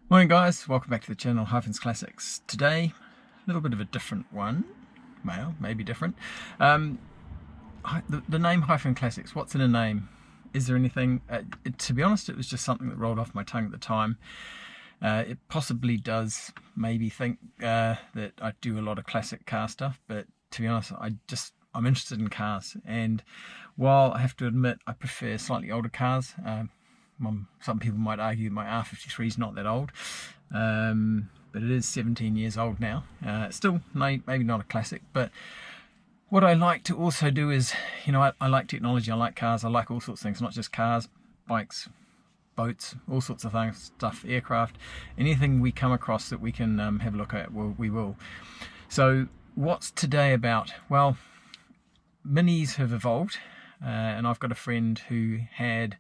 Morning guys, welcome back to the channel Hyphens Classics. Today, a little bit of a different one. Well, maybe different. The name Hyphen Classics, what's in a name? Is there anything? To be honest, it was just something that rolled off my tongue at the time. It possibly does maybe think that I do a lot of classic car stuff, but to be honest, I'm interested in cars, and while I have to admit I prefer slightly older cars, some people might argue my R53 is not that old, but it is 17 years old now. Still maybe not a classic, but what I like to also do is, I like technology, I like cars, I like all sorts of things, not just cars, bikes, boats, all sorts of things, aircraft, anything we come across that we can have a look at, we will. So what's today about? Well, minis have evolved, and I've got a friend who had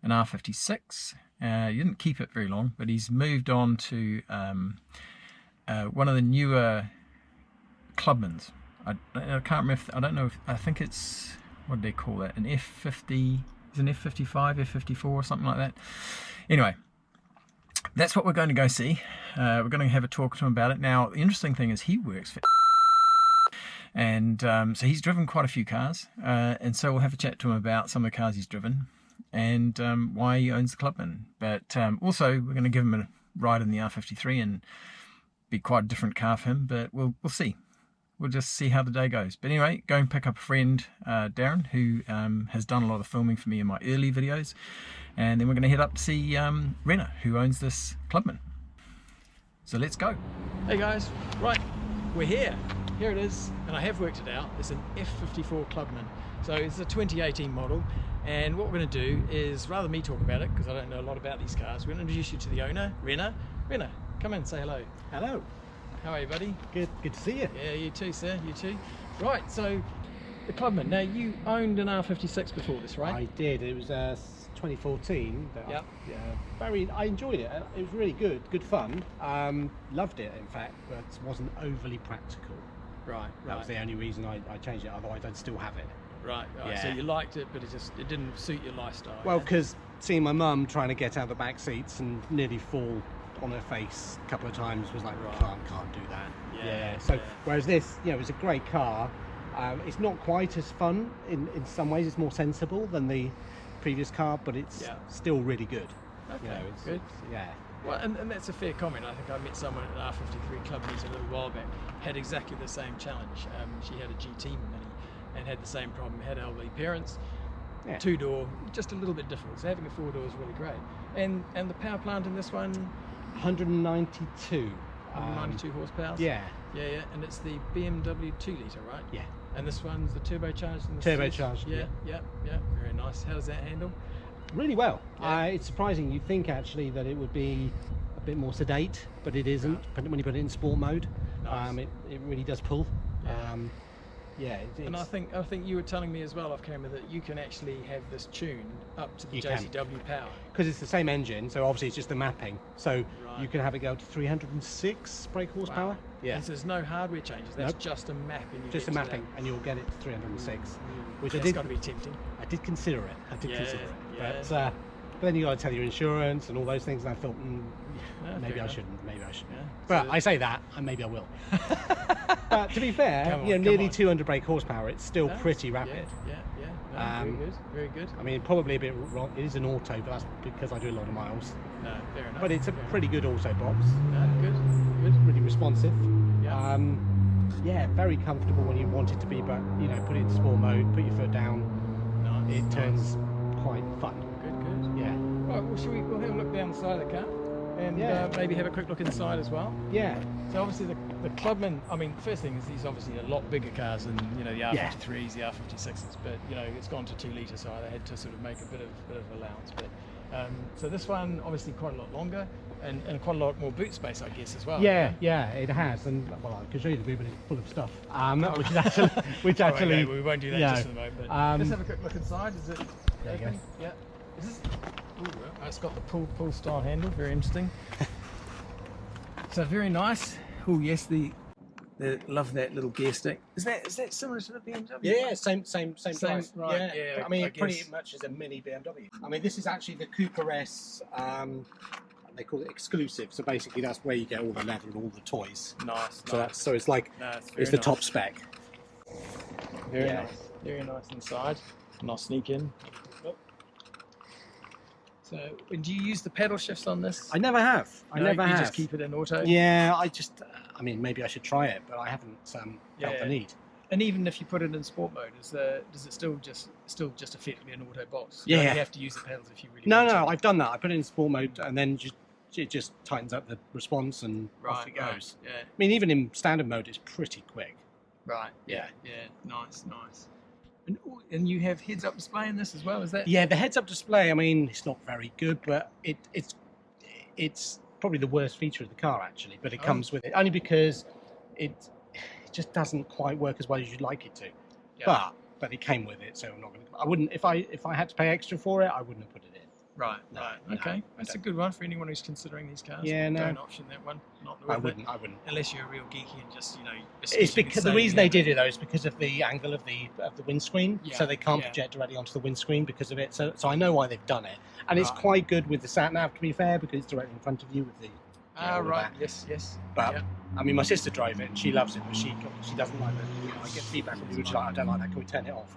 an R56. He didn't keep it very long, but he's moved on to one of the newer Clubmans. I can't remember. I don't know. I think it's, what do they call that? An F50. Is an F55, F54, or something like that. Anyway, that's what we're going to go see. We're going to have a talk to him about it. Now, the interesting thing is he works for, and so he's driven quite a few cars, and so we'll have a chat to him about some of the cars he's driven and why he owns the Clubman. But also we're going to give him a ride in the R53, and be quite a different car for him, but we'll see. We'll just see how the day goes. But anyway, go and pick up a friend, Darren, who has done a lot of filming for me in my early videos, and then we're going to head up to see Renna, who owns this Clubman. So let's go. Hey guys, right, we're here. Here it is, and I have worked it out. It's an F54 Clubman. So it's a 2018 model, and what we're going to do is, rather than me talk about it, because I don't know a lot about these cars, we're going to introduce you to the owner, Renna. Renna, come in, say hello. Hello. How are you, buddy? Good to see you. Yeah, you too, sir, you too. Right, so the Clubman. Now, you owned an R56 before this, right? I did. It was 2014. Yep. I enjoyed it. It was really good fun. Loved it, in fact, but wasn't overly practical. Right. That was the only reason I changed it. Otherwise, I'd still have it. Right. Yeah. So you liked it, but it didn't suit your lifestyle. Well, because seeing my mum trying to get out the back seats and nearly fall on her face a couple of times was like, Right. can't do that. Yeah. So whereas this, it was a great car. It's not quite as fun in some ways. It's more sensible than the previous car, but it's still really good. Okay. Good. Well, and that's a fair comment. I think I met someone at an R53 Club meet a little while back, had exactly the same challenge. She had a GT Mini and had the same problem, had elderly parents, two-door, just a little bit difficult. So having a four-door is really great. And the power plant in this one? 192. 192 horsepower? Yeah. And it's the BMW 2-litre, right? Yeah. And this one's the turbocharged? Turbocharged, yeah. Very nice. How does that handle? Really well. Yeah. It's surprising. You'd think actually that it would be a bit more sedate, but it isn't. But when you put it in sport mode, Nice. It really does pull. Yeah. And I think you were telling me as well off camera that you can actually have this tuned up to the JCW power. Because it's the same engine, so obviously it's just the mapping. So you can have it go to 306 brake horsepower. Wow. Yeah. And so there's no hardware changes. That's just a mapping. Just a mapping, and you'll get it to 306. Which That's got to be tempting. I did consider it. Yeah. But then you got to tell your insurance and all those things, and I thought, maybe I shouldn't. Yeah. But I say that, and maybe I will. But to be fair, nearly 200 brake horsepower. It's still pretty rapid. Yeah. No, very good. I mean, probably a bit wrong. It is an auto, but that's because I do a lot of miles. No, fair enough. But it's a pretty good auto box. No, good. Really responsive. Yeah. Very comfortable when you want it to be, but put it in sport mode, put your foot down. Nice. It turns quite fun. Good. Yeah. Right. Well, we'll have a look down the side of the car, and maybe have a quick look inside as well. Yeah. So obviously the Clubman, I mean, the first thing is these obviously a lot bigger cars than the R53s, the R56s, but it's gone to 2 litre, so I had to sort of make a bit of allowance. But so this one obviously quite a lot longer and quite a lot more boot space, I guess, as well. Yeah, it has, and well, I can show you the boot, but it's full of stuff. Which actually, we won't do that just for the moment. But let's have a quick look inside. Is it there open? Yeah. Is this? It's got the pull style handle. Very interesting. So very nice. Oh yes, love that little gear stick. Is that similar to the BMW? Yeah, same size. Right. Yeah. I mean, it pretty much is a mini BMW. I mean, this is actually the Cooper S they call it exclusive. So basically, that's where you get all the leather and all the toys. Nice. So nice. it's like it's the top spec. Very nice. Very nice inside. And I'll sneak in. Oh. So, do you use the pedal shifts on this? I never have. I never have. You just keep it in auto? Yeah, I mean, maybe I should try it, but I haven't felt the need. And even if you put it in sport mode, does it still just effectively an auto box? Yeah. You have to use the pedals if you really No, want to. I've done that. I put it in sport mode, and then it just tightens up the response, and off it goes. Right, yeah. I mean, even in standard mode, it's pretty quick. Right. Yeah. Yeah. Nice. And you have heads-up display in this as well, is that? Yeah, the heads-up display. I mean, it's not very good, but it's probably the worst feature of the car actually. But it comes with it only because it just doesn't quite work as well as you'd like it to. Yeah. But it came with it, so I'm not going to. I wouldn't if I had to pay extra for it. I wouldn't have put it in. Right. Okay, that's a good one for anyone who's considering these cars. Yeah, no. Don't option that one. Not I wouldn't. Unless you're a real geeky and just It's because the reason they did it though is because of the angle of the windscreen. Yeah, so they can't project directly onto the windscreen because of it. So I know why they've done it, and it's quite good with the sat nav. To be fair, because it's directly in front of you with the. Right. Yes. But I mean, my sister drove it and she loves it, but she doesn't like it. I get feedback from people like, I don't like that. Can we turn it off?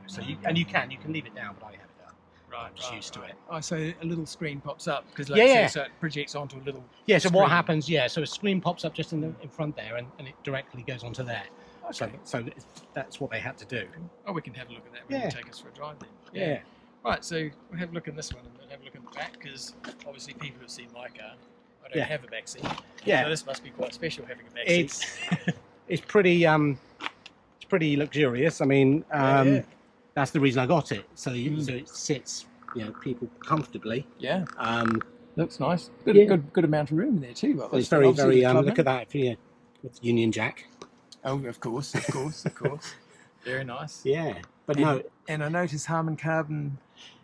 So you can leave it down, but I have it down. Right, I'm just used to it. Oh, so a little screen pops up because so it projects onto a little. Yeah. So screen. what happens? Yeah. So a screen pops up just in front there, and it directly goes onto there. Okay. So that's what they had to do. Oh, we can have a look at that when you take us for a drive then. Yeah. Right. So we'll have a look in this one and then have a look in the back because obviously people who've seen my car, I don't have a back seat. Yeah. So this must be quite special having a back seat. It's pretty luxurious. I mean. That's the reason I got it. So it sits, people comfortably. Yeah. Looks nice. Good amount of room there too. Well, it's very look at that with Union Jack. Oh, of course. Very nice. Yeah, but and I noticed Harman Kardon.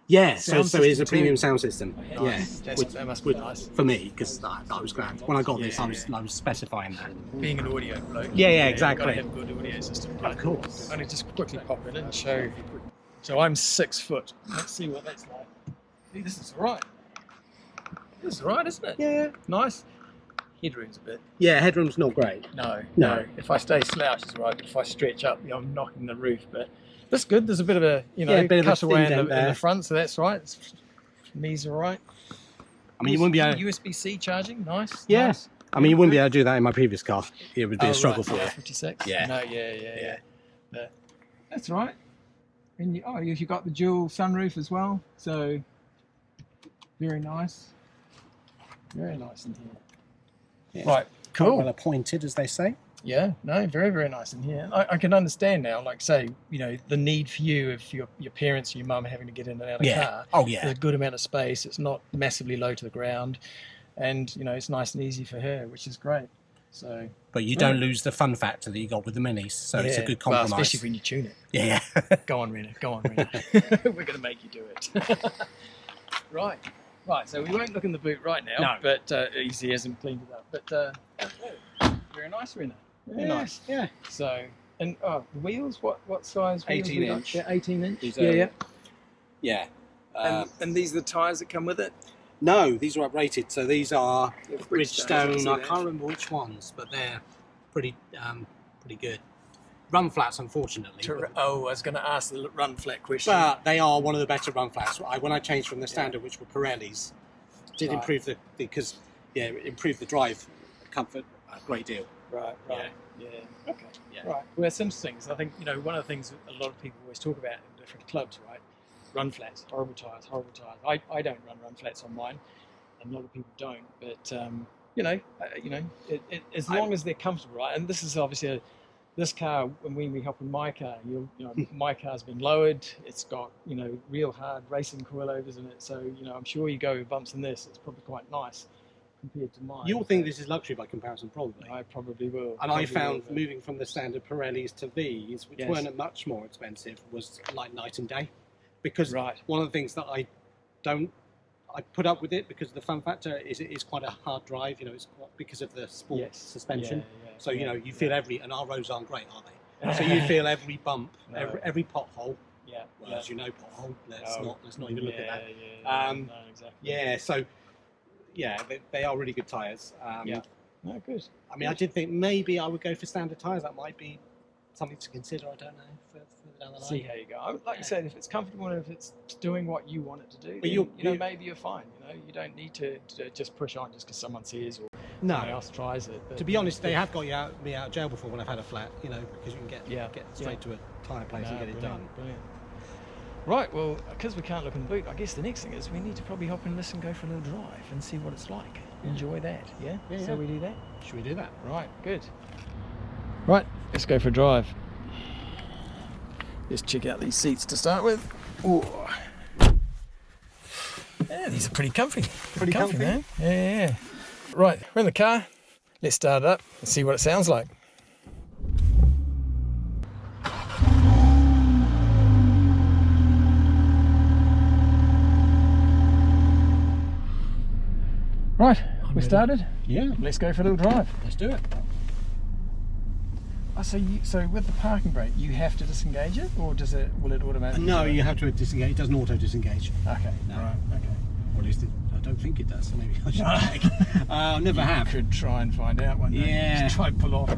Yeah, so it's a premium sound system. Oh, nice. Yeah, that must be nice for me because I was glad when I got this. I was specifying that. Being an audio bloke. Yeah, exactly. You've got to have a good audio system. Of course. I'm going to just quickly pop in and show. So I'm 6 foot. Let's see what that's like. See, this is all right. This is all right, isn't it? Yeah. Nice. Headroom's a bit. Yeah, headroom's not great. No. If I stay slouched, it's all right. But if I stretch up, I'm knocking the roof. But that's good. There's a bit of a cutaway in the front, so that's right. Knees are right. I mean, you wouldn't be able USB-C charging. Nice. Yeah. Nice. I mean, you wouldn't be able to do that in my previous car. It would be a struggle for you. F56. Yeah. No. Yeah. But that's right. And you've got the dual sunroof as well, so very nice. Very nice in here. Yeah. Right, cool. Well appointed, as they say. Yeah, no, very, very nice in here. I can understand now, like say, the need for you if your parents or your mum having to get in and out of a car. Oh, yeah. There's a good amount of space. It's not massively low to the ground. And, it's nice and easy for her, which is great. So, but you don't lose the fun factor that you got with the minis, so it's a good compromise. Well, especially when you tune it. Yeah. Go on, Renna. We're going to make you do it. Right. So we won't look in the boot right now, but he hasn't cleaned it up. But very nice, Renna. Very nice. Yeah. So, and the wheels, what size wheels? 18 inch. Yeah, 18 inch. Yeah. And these are the tyres that come with it? No, these are uprated. So these are Bridgestone. I can't remember which ones, but they're pretty good. Run flats, unfortunately. I was going to ask the run flat question. But they are one of the better run flats. When I changed from the standard, which were Pirellis, did improve it improved the drive comfort a great deal. Right. Yeah. Okay. Yeah. Right. Well, it's interesting. So I think one of the things that a lot of people always talk about in different clubs, right? Run flats, horrible tyres. I don't run flats on mine, and a lot of people don't. But as long as they're comfortable, right? And this is obviously this car. When we hop in my car, my car's been lowered. It's got real hard racing coilovers in it. So I'm sure you go with bumps in this. It's probably quite nice compared to mine. You'll think this is luxury by comparison, probably. I probably will. And I found moving from the standard Pirellis to these, which weren't much more expensive, was like night and day. Because one of the things that I put up with it because of the fun factor is it is quite a hard drive. It's because of the sport suspension. So you feel and our roads aren't great, are they? So you feel every bump, every pothole. Yeah. Well, as you know, pothole. Let's not even look at that. Exactly. Yeah. So yeah, they are really good tyres. Yeah. No, good. I mean, I did think maybe I would go for standard tyres. That might be something to consider. I don't know. For down the line. See how you go. Like I said, if it's comfortable and if it's doing what you want it to do, But then, maybe you're fine. You don't need to just push on just because someone says or no. someone else tries it. But, to be honest, they have got me out of jail before when I've had a flat. Because you can get straight to a tyre place and get it done. Brilliant. Right, well, because we can't look in the boot, I guess the next thing is we need to probably hop in this and go for a little drive and see what it's like. Enjoy that, yeah? So we do that? Should we do that? Right, good. Right, let's go for a drive. Let's check out these seats to start with. Ooh. Yeah, these are pretty comfy. Pretty comfy, man. Yeah. Right, we're in the car. Let's start it up and see what it sounds like. Right, we started? Yeah. Let's go for a little drive. Let's do it. Oh, so with the parking brake, you have to disengage it, or will it automatically? No, you have to disengage. It doesn't auto disengage. Okay. No. Right. Okay. Or at least I don't think it does. So maybe I should check. I never have. Could try and find out one day. Yeah. Just try and pull off. No, I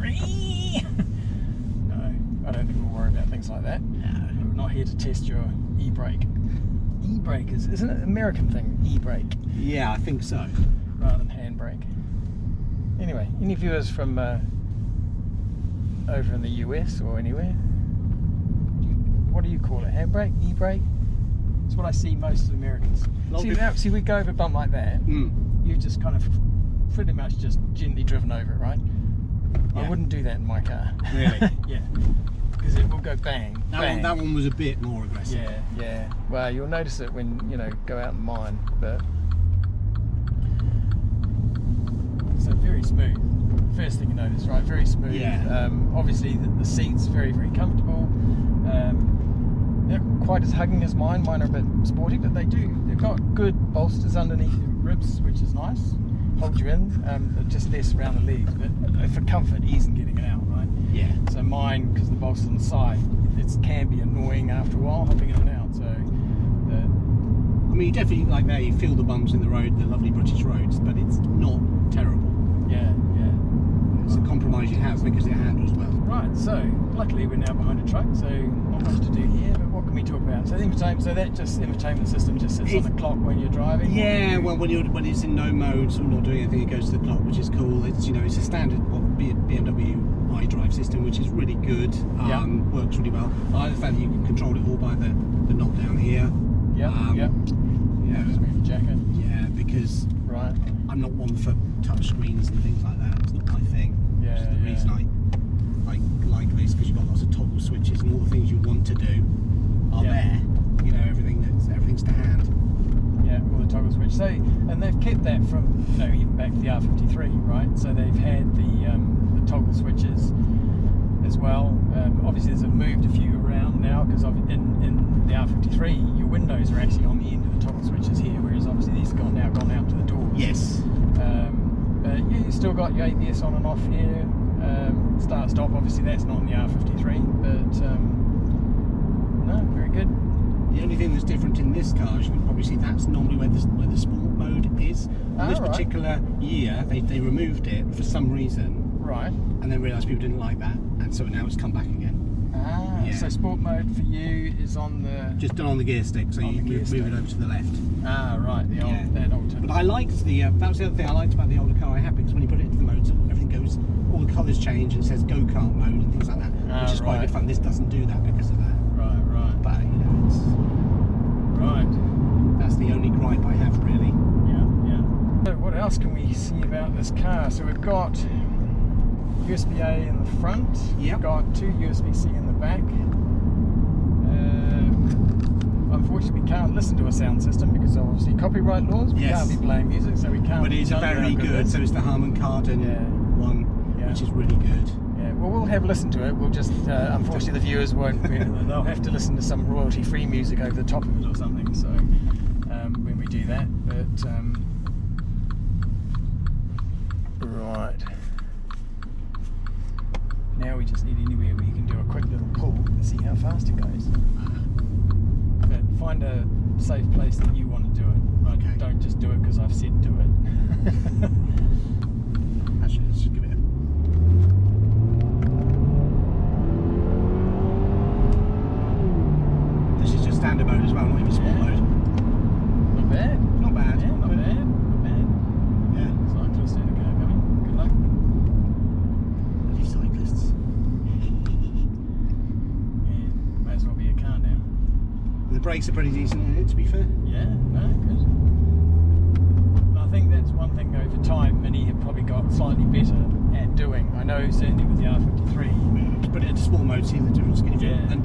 don't think we'll worry about things like that. No. We're not here to test your e-brake. E-brake isn't it an American thing? E-brake. Yeah, I think so. Rather than handbrake. Anyway, any viewers from over in the US or anywhere? What do you call it? Handbrake? E-brake? That's what I see most of Americans. See, we go over a bump like that. You've just kind of pretty much just gently driven over it, right? Yeah. I wouldn't do that in my car. Really? Yeah. Because it will go bang, bang. That one was a bit more aggressive. Yeah. Well, you'll notice it when, go out in mine, but... So very smooth. First thing you notice, right? Very smooth. Yeah. Obviously the seats very, very comfortable. They're not quite as hugging as mine. Mine are a bit sporty, but they've got good bolsters underneath the ribs, which is nice. Hold you in, just less around the legs, but for comfort, ease in getting it out, right? Yeah. So mine, because the bolster's on the side, it can be annoying after a while hopping in and out. So. I mean, you definitely like there. You feel the bumps in the road, the lovely British roads, but it's not terrible. Yeah. It's a compromise you have because it handles well. Right, so luckily we're now behind a truck, so not much to do here, but what can we talk about? So the infotainment system just sits on the clock when you're driving? Yeah, well when it's in no mode, so we're not doing anything, it goes to the clock, which is cool. It's it's a standard BMW iDrive system, which is really good. Works really well. I like the fact that you can control it all by the knob down here. Just move the jacket. Yeah, because I'm not one for touch screens and things like that. It's not my thing. Yeah. Which is the reason I like this, because you've got lots of toggle switches and all the things you want to do are there. Everything's to hand. Yeah, all the toggle switch. So, and they've kept that from even back to the R53, right? So they've had the toggle switches as well. Obviously, they've moved a few around now because in the R53, your windows are actually on the end of the toggle switches here, whereas obviously these have now gone out to the doors. Yes. But yeah, you still got your ABS on and off here. Start stop, obviously that's not in the R53, but no, very good. The only thing that's different in this car, as you can probably see, that's normally where the sport mode is. This particular year, they removed it for some reason. Right. And then realised people didn't like that, and so now it's come back again. So sport mode for you is on the... Just done on the gear stick, so you move it over to the left. Right, that old But I liked that was the other thing I liked about the older car I had, because when you put it into the modes, everything goes, all the colours change, and it says go-kart mode and things like that, which is quite good fun. This doesn't do that because of that. Right. But, it's... Right. That's the only gripe I have, really. Yeah. So what else can we see about this car? So we've got USB-A in the front. Yep. We've got two USB-C in the back. Unfortunately, we can't listen to a sound system because of obviously copyright laws. We can't be playing music, so we can't. But it's very good. So it's the Harman Kardon one, which is really good. Yeah. Well, we'll have a listen to it. We'll just unfortunately the viewers won't. They'll have to listen to some royalty-free music over the top of it or something. So when we do that, but right. Now we just need anywhere where you can do a quick little pull and see how fast it goes. But find a safe place that you want to do it. Right? Okay. Don't just do it because I've said do it. brakes are pretty decent in it, to be fair. Yeah, no, good. I think that's one thing over time Mini have probably got slightly better at doing. I know certainly with the R53. Just put it into sport mode, see the difference. Can you feel it? And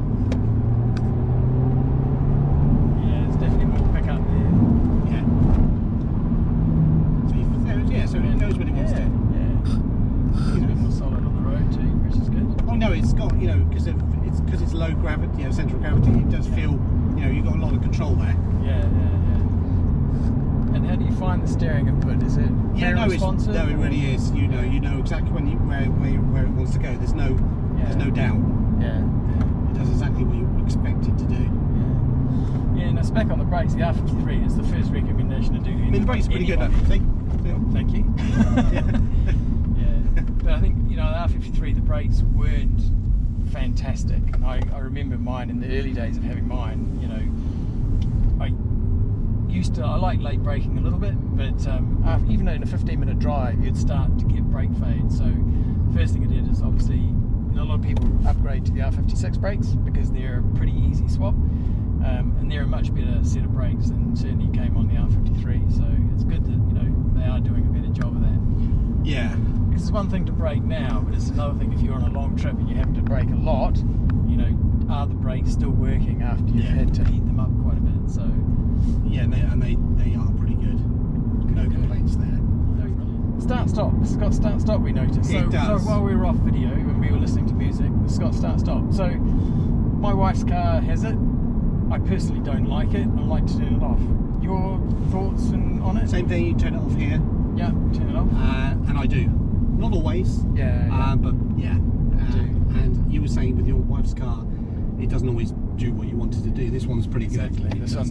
yeah, there's definitely more pickup there. yeah. So it goes when it wants to. Yeah. It's a bit more solid on the road too, which is good. Oh no, it's got, you know, because it's low gravity, you know, central gravity. It does feel, you know, you've got a lot of control there. Yeah. And how do you find the steering input? Is it very responsive? No, it really is. You know exactly where it wants to go. There's no doubt. Yeah. It does exactly what you expect it to do. Yeah, and a spec on the brakes, the R53 is the first recommendation to do. I mean, the brakes are pretty good, actually. Oh, thank you. Yeah, but I think, you know, the R53, the brakes weren't fantastic. I remember mine in the early days of having mine. You know, I like late braking a little bit, but even in a 15-minute drive, you'd start to get brake fade. So first thing I did is obviously, you know, a lot of people upgrade to the R56 brakes because they're a pretty easy swap. And they're a much better set of brakes than certainly came on the R53, so it's good that, you know, they are doing a better job of that. Yeah. Because it's one thing to brake now, but it's another thing if you're on a long trip and you have to brake a lot, you know, are the brakes still working after you've had to heat them up quite a bit? So yeah, and they are pretty good. No complaints there. Start stop. It's got start stop, we noticed. So while we were off video and we were listening to music, it's got start stop. So my wife's car has it. I personally don't like it. I like to turn it off. Your thoughts on it? Same thing. You turn it off here. Yeah, turn it off. And I do. Not always. Yeah. But yeah. do. And you were saying with your wife's car, it doesn't always do what you wanted to do. This one's pretty good. It does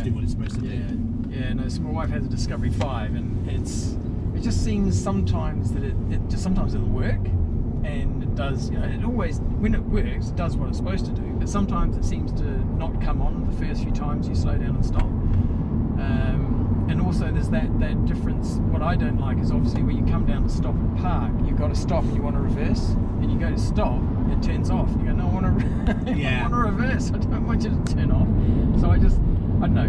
do what it's supposed to do. Yeah. No. So my wife has a Discovery 5, and it just seems sometimes that sometimes it'll work. And it does, you know, it always, when it works, it does what it's supposed to do, but sometimes it seems to not come on the first few times you slow down and stop. And also there's that difference. What I don't like is obviously when you come down to stop and park, you've got to stop and you want to reverse, and you go to stop, it turns off. You go, no, I want to reverse, I don't want you to turn off. So I don't know,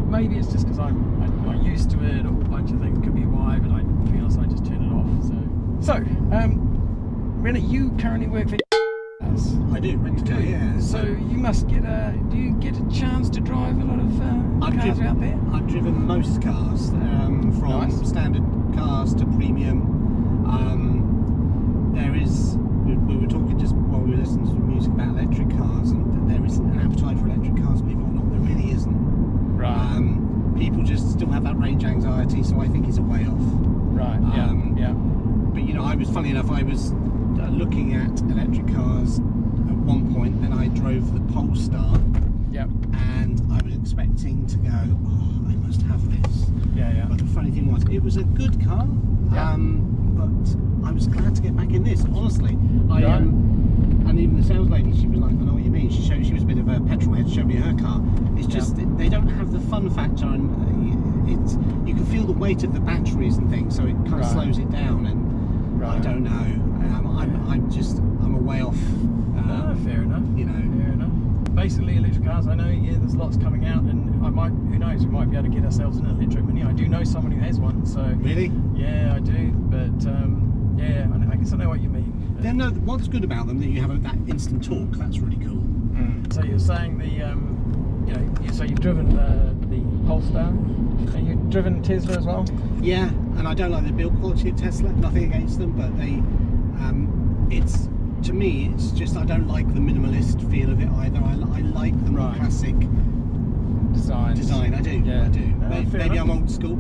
maybe it's just because I'm used to it, or a bunch of things, could be why, but to be honest, I just turn it off. So Renna, you currently work for I do, rent a car, yeah. So you must do you get a chance to drive a lot of cars out there? I've driven most cars, from standard cars to premium. We were talking just while we were listening to the music about electric cars, and there isn't an appetite for electric cars, believe it or not, there really isn't. Right. People just still have that range anxiety, so I think it's a way off. Right, yeah. But you know, funny enough, I was looking at electric cars at one point, then I drove the Polestar. Yep. And I was expecting to go, oh, I must have this. Yeah. But the funny thing was, it was a good car. Yeah. But I was glad to get back in this, honestly. And even the sales lady, she was like, I know what you mean. She was a bit of a petrol head, showed me her car. It's just, they don't have the fun factor, and you can feel the weight of the batteries and things, so it kind of slows it down, and I don't know. I'm a way off. Fair enough. You know. Fair enough. Basically, electric cars, I know, there's lots coming out, and who knows, we might be able to get ourselves an electric Mini. I do know someone who has one, so. Really? Yeah, I do, but I guess I know what you mean. Then what's good about them, that you have that instant torque, that's really cool. So you're saying so you've driven the Polestar, and you've driven Tesla as well? Yeah, and I don't like the build quality of Tesla, nothing against them, but to me, it's just, I don't like the minimalist feel of it either. I like the more classic design. I do. Yeah. I do. Maybe enough. I'm old school.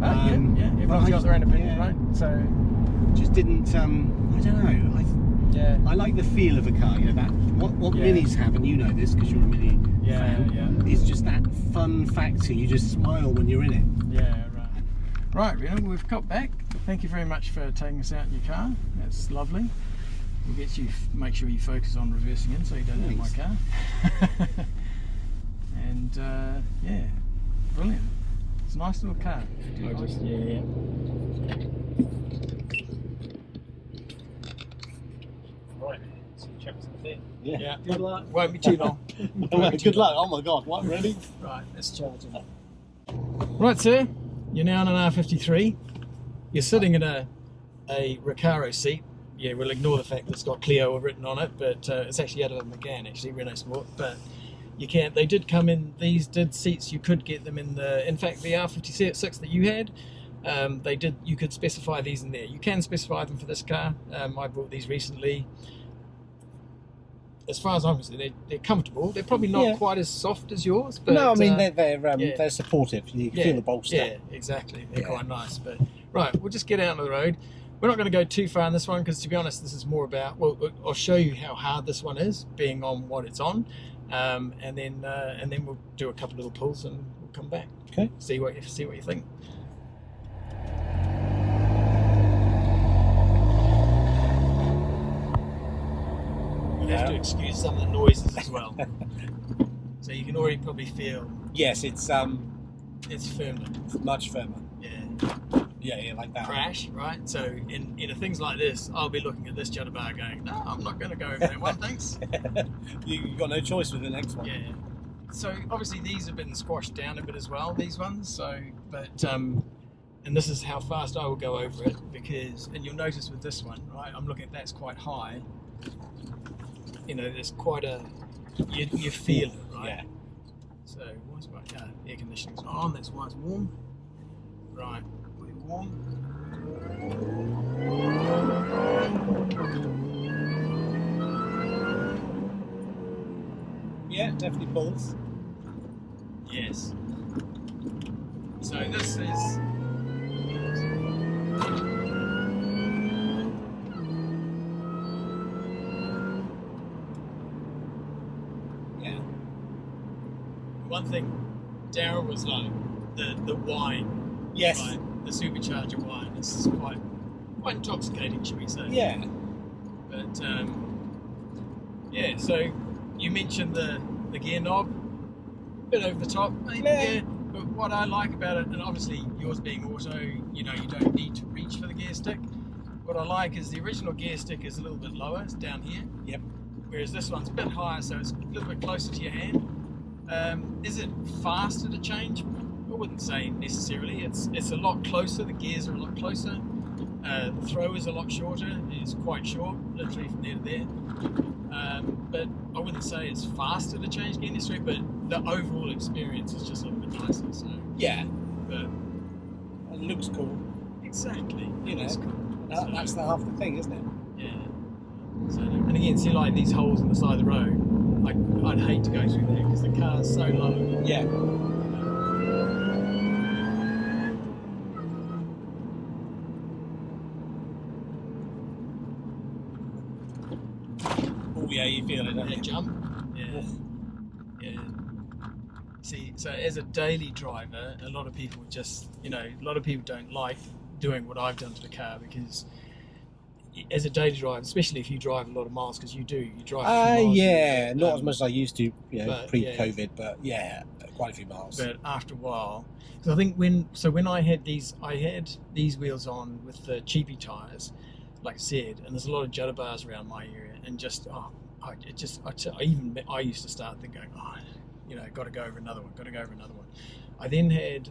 Everyone's got their own opinion, right? So just didn't. I don't know. I like the feel of a car. You know, that what minis have, and you know this because you're a Mini fan. Yeah. Is just that fun factor. You just smile when you're in it. Yeah. Right, Renna, we've got back. Thank you very much for taking us out in your car. That's lovely. We'll get you, make sure you focus on reversing in so you don't hit my car. And brilliant. It's a nice little car. Yeah. Right, some chaps in there. there. Yeah. Good luck. Won't be too long. Good luck. Oh my God. What, really? Right, let's charge it up. Right, sir. You're now on an R53. You're sitting in a Recaro seat. Yeah, we'll ignore the fact that it's got Clio written on it, but it's actually out of a McGann, actually, Renault Sport. But you can't. They did come in. These did seats. You could get them in the. In fact, the R56 that you had, they did. You could specify these in there. You can specify them for this car. I bought these recently. As far as I'm concerned, they're comfortable. They're probably not quite as soft as yours, but no, I mean they're supportive. You can feel the bolster. Yeah, exactly. They're quite nice. But right, we'll just get out on the road. We're not going to go too far in this one because, to be honest, this is more about. Well, I'll show you how hard this one is, being on what it's on, and then we'll do a couple little pulls and we'll come back. Okay. See what you think. You have to excuse some of the noises as well. So you can already probably feel. Yes, it's firmer. It's much firmer. Yeah, like that. Crash, right? So in things like this, I'll be looking at this judder bar going, no, I'm not going to go over that one, thanks. You've got no choice with the next one. Yeah. So obviously these have been squashed down a bit as well, these ones. So, but and this is how fast I will go over it because, and you'll notice with this one, right? I'm looking at that's quite high. You know, there's quite a you feel it, right? Yeah. So what's my air conditioning's on? That's why it's warm. Right. Warm. Yeah, definitely pulls. Yes. So this is. Yeah. One thing, Darryl was like the wine. Yes. Right? The supercharger wine. This is quite intoxicating, should we say? Yeah. But yeah. So you mentioned the gear knob, a bit over the top, maybe. Yeah. But what I like about it, and obviously yours being auto, you know, you don't need to reach for the gear stick. What I like is the original gear stick is a little bit lower. It's down here. Yep. Whereas this one's a bit higher, so it's a little bit closer to your hand. Is it faster to change? I wouldn't say necessarily. It's a lot closer. The gears are a lot closer. The throw is a lot shorter. It's quite short, literally from there to there. But I wouldn't say it's faster to change gear necessarily. But the overall experience is just a little bit nicer. So yeah, but it looks cool. Exactly. You know, cool. that's the half the thing, isn't it? Yeah. So, and again, see like these holes in the side of the road. I'd hate to go through there because the car's so low. Yeah. Oh yeah, you feel it, don't you? Jump. Yeah. Yeah. See, so as a daily driver, a lot of people just, you know, a lot of people don't like doing what I've done to the car because as a daily driver, especially if you drive a lot of miles, because you drive a few miles. Yeah, not as much as I used to, you know, pre-COVID, but yeah, quite a few miles. But after a while, because I think when I had these wheels on with the cheapy tyres, like I said, and there's a lot of judder bars around my area, and just I used to start thinking, oh, you know, got to go over another one. I then had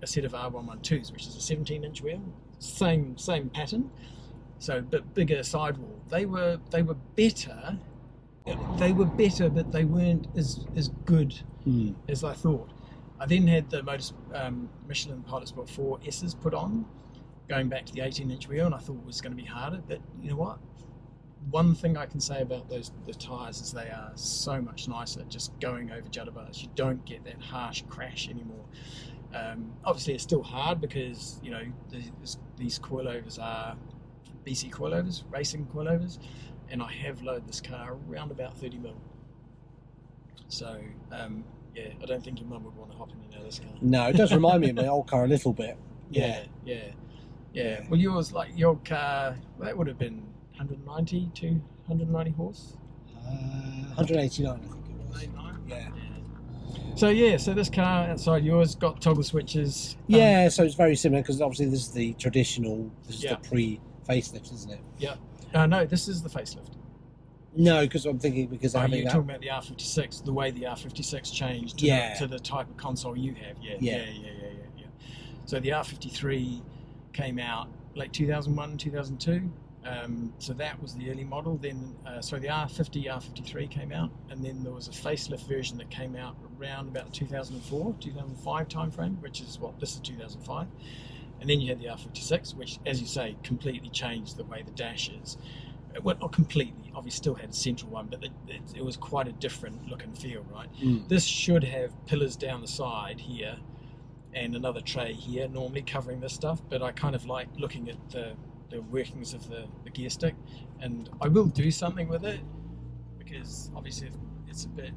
a set of R112s, which is a 17-inch wheel, same pattern. So, but bigger sidewall. They were better. They were better, but they weren't as good as I thought. I then had the Michelin Pilot Sport 4 S's put on, going back to the 18-inch wheel, and I thought it was going to be harder. But you know what? One thing I can say about the tyres is they are so much nicer. Just going over judder bars, you don't get that harsh crash anymore. Obviously, it's still hard because you know these coilovers are BC coilovers, racing coilovers, and I have loaded this car around about 30 mil. So, yeah, I don't think your mum would want to hop in and out of this car. No, it does remind me of my old car a little bit. Yeah. Well, yours, like your car, that would have been 190 to 190 horse? 189, I think it was. 89? Yeah. So this car outside yours got toggle switches. Yeah, so it's very similar because obviously this is the traditional, this is the pre-facelift, isn't it? Yeah. No, this is the facelift. No, because I'm thinking because you're talking about the R56, the way the R56 changed to the type of console you have. Yeah. So the R53 came out late 2001, 2002. So that was the early model. Then, the R50, R53 came out, and then there was a facelift version that came out around about 2004, 2005 timeframe, which is this is 2005. And then you had the R56, which, as you say, completely changed the way the dash is. Well, not completely, obviously still had a central one, but it was quite a different look and feel, right? This should have pillars down the side here and another tray here, normally covering this stuff, but I kind of like looking at the workings of the gear stick, and I will do something with it, because obviously it's a bit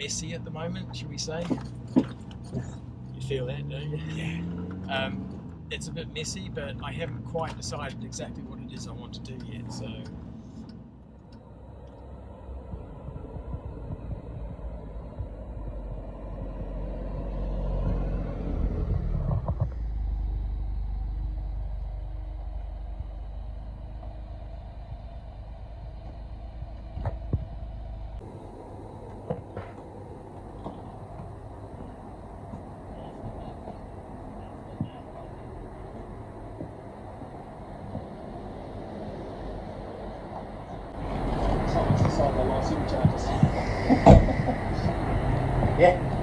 messy at the moment, should we say? You feel that, don't you? Yeah. It's a bit messy, but I haven't quite decided exactly what it is I want to do yet, so... Yeah.